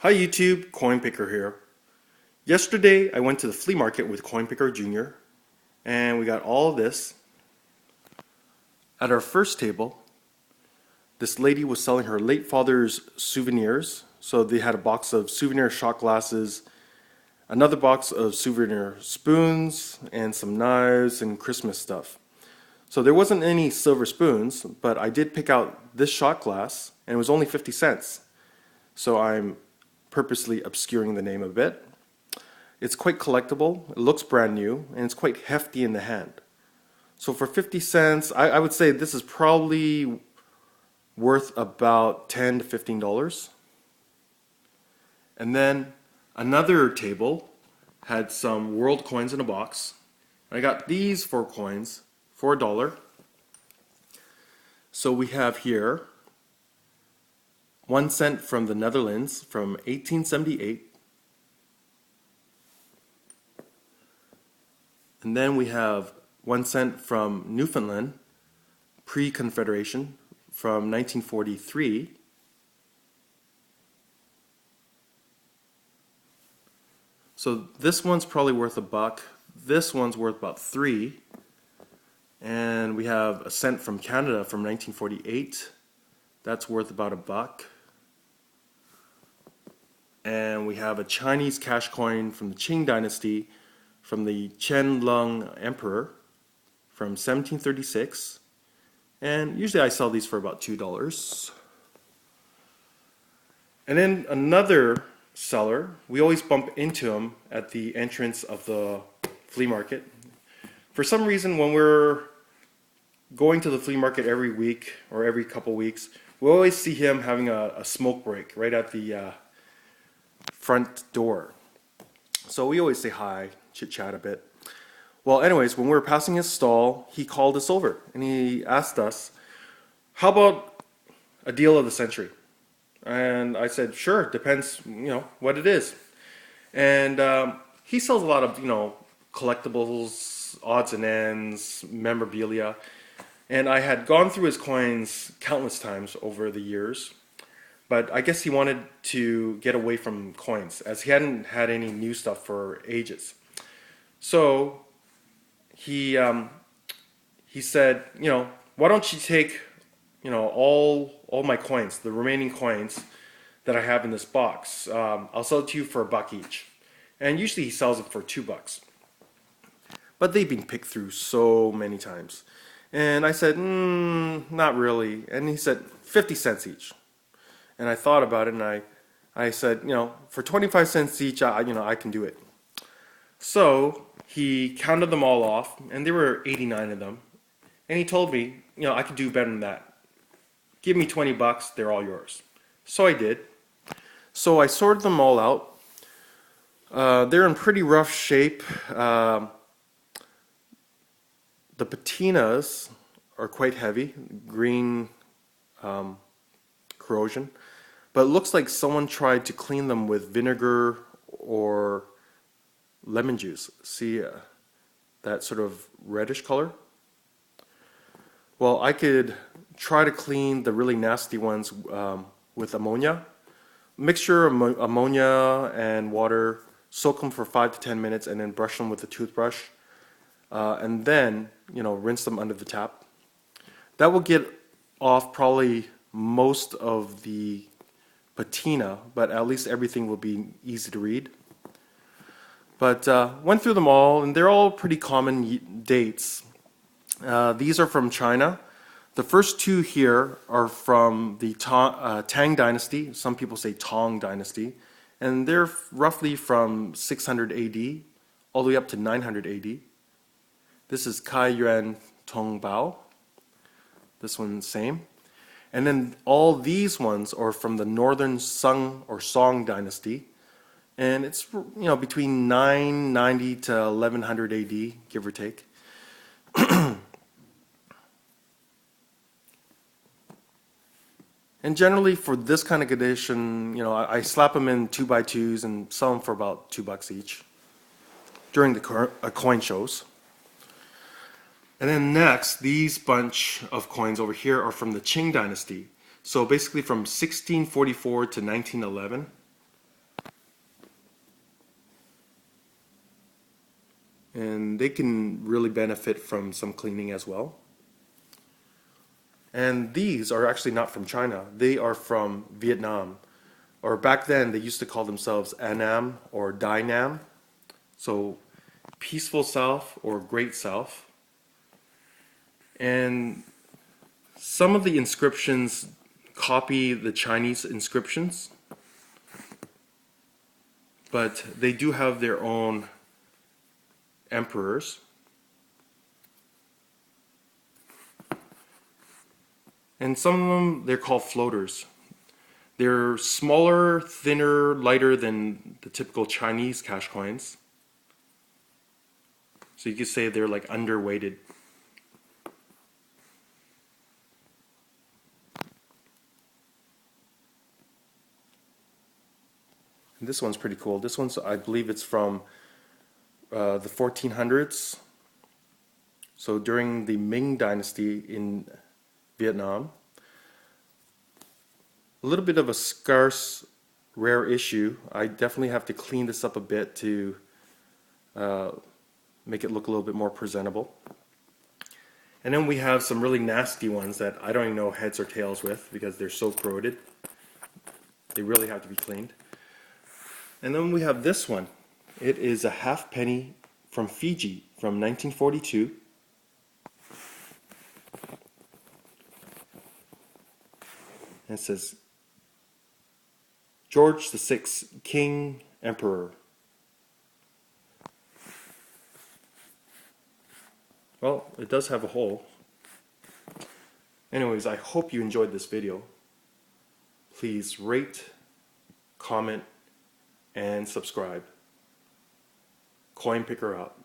Hi YouTube, Coinpicker here. Yesterday I went to the flea market with Coinpicker Jr. and we got all of this. At our first table, this lady was selling her late father's souvenirs. So they had a box of souvenir shot glasses, another box of souvenir spoons, and some knives and Christmas stuff. So there wasn't any silver spoons, but I did pick out this shot glass and it was only 50 cents. So I'm purposely obscuring the name a bit. It's quite collectible, it looks brand new, and it's quite hefty in the hand. So for 50 cents, I would say this is probably worth about $10 to $15. And then another table had some world coins in a box. I got these 4 coins for $1. So we have here 1 cent from the Netherlands from 1878. And then we have 1 cent from Newfoundland, pre-Confederation, from 1943. So this one's probably worth $1. This one's worth about 3. And we have a cent from Canada from 1948. That's worth about $1. And we have a Chinese cash coin from the Qing dynasty from the Leung emperor from 1736. And usually I sell these for about $2. And then another seller, we always bump into him at the entrance of the flea market. For some reason, when we're going to the flea market every week or every couple weeks, we always see him having a smoke break right at the front door. So we always say hi, chit chat a bit. Well, anyways, when we were passing his stall, he called us over and he asked us, how about a deal of the century? And I said, sure, depends, what it is. And he sells a lot of, collectibles, odds and ends, memorabilia. And I had gone through his coins countless times over the years. But I guess he wanted to get away from coins as he hadn't had any new stuff for ages. So he said, why don't you take, all my coins, the remaining coins that I have in this box. I'll sell it to you for $1 each. And usually he sells it for $2. But they've been picked through so many times. And I said, not really. And he said, 50 cents each. And I thought about it and I said, for 25 cents each, I can do it. So he counted them all off, and there were 89 of them. And he told me, I could do better than that. Give me $20, they're all yours. So I did. So I sorted them all out. They're in pretty rough shape. The patinas are quite heavy, green corrosion. But it looks like someone tried to clean them with vinegar or lemon juice. See that sort of reddish color? Well, I could try to clean the really nasty ones with ammonia. Mixture of ammonia and water, soak them for 5 to 10 minutes and then brush them with a toothbrush. And then, rinse them under the tap. That will get off probably most of the patina, but at least everything will be easy to read. But went through them all, and they're all pretty common dates. These are from China. The first 2 here are from the Tang Dynasty. Some people say Tang Dynasty. And they're roughly from 600 AD all the way up to 900 AD. This is Kai Yuan Tong Bao. This one's the same. And then all these ones are from the Northern Sung or Song Dynasty. And it's, between 990 to 1100 AD, give or take. And generally for this kind of condition, I slap them in 2x2s and sell them for about $2 each during the coin shows. And then next, these bunch of coins over here are from the Qing dynasty. So basically from 1644 to 1911. and they can really benefit from some cleaning as well. And these are actually not from China. They are from Vietnam. Or back then, they used to call themselves Annam or Dai Nam. So, Peaceful South or Great South. And some of the inscriptions copy the Chinese inscriptions, but they do have their own emperors. And some of them, they're called floaters. They're smaller, thinner, lighter than the typical Chinese cash coins. So you could say they're like underweighted. And this one's pretty cool. This one's, I believe it's from the 1400s. So during the Ming Dynasty in Vietnam. A little bit of a scarce, rare issue. I definitely have to clean this up a bit to make it look a little bit more presentable. And then we have some really nasty ones that I don't even know heads or tails with because they're so corroded. They really have to be cleaned. And then we have this one. It is a half penny from Fiji from 1942. And it says, George VI, King, Emperor. Well, it does have a hole. Anyways, I hope you enjoyed this video. Please rate, comment, and subscribe. Coinpicker out.